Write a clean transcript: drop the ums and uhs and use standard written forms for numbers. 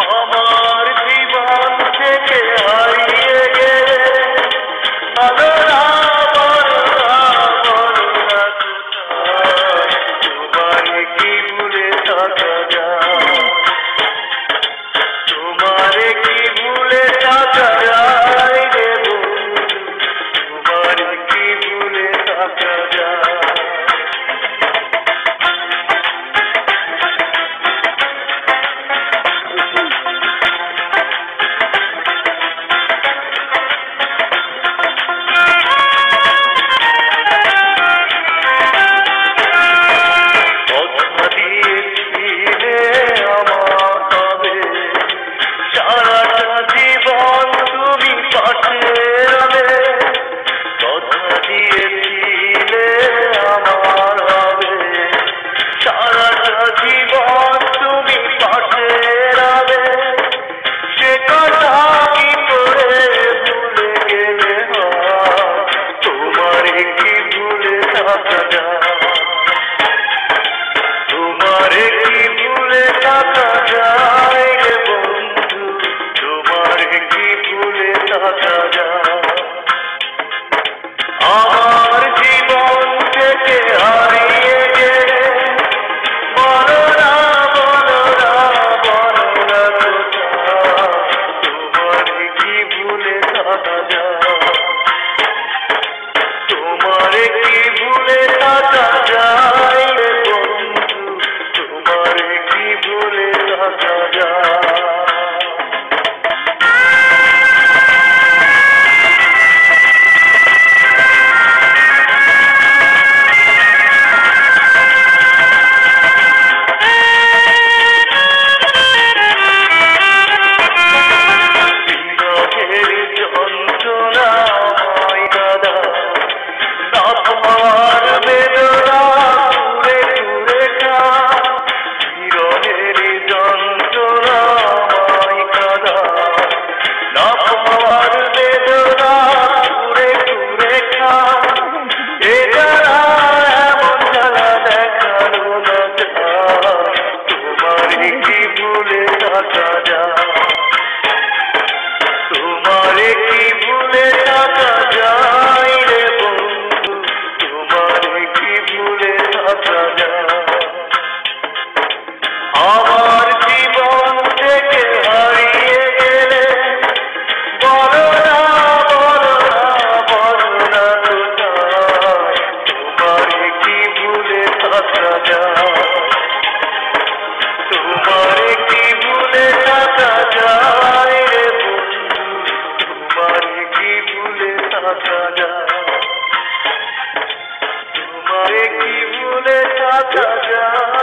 আমার জীবন থেকে হারিয়ে গেলে ভালো না বলো না কোথায় তোমারে কি ভুলে থাকা যায়, তোমারে কি ভুলে থাকা যায় রে বন্ধু, তোমারে কি ভুলে থাকা যায়। তোমারে কি ভুলে থাকা যায় রে বন্ধু, তোমারে কি ভুলে থাকা যায়। আমার জীবন থেকে হারিয়ে গেলে বলো না কোথায় তোমারে কি ভুলে থাকা যায়, তোমারে কি ভুলে থাকা যায় রে বন্ধু, তোমারে কি ভুলে থাকা যায়। তোমারে কি ভুলে থাকা যায় রে বন্ধু, তোমারে কি ভুলে থাকা যায়। আমার জীবন থেকে হারিয়ে গেলে বলো না কোথায় তোমারে কি ভুলে থাকা যায়, তোমারে কি ভুলে থাকা যায় রে বন্ধু, তোমারে কি ভুলে থাকা যায়, তোমারে কি ভুলে থাকা যায়।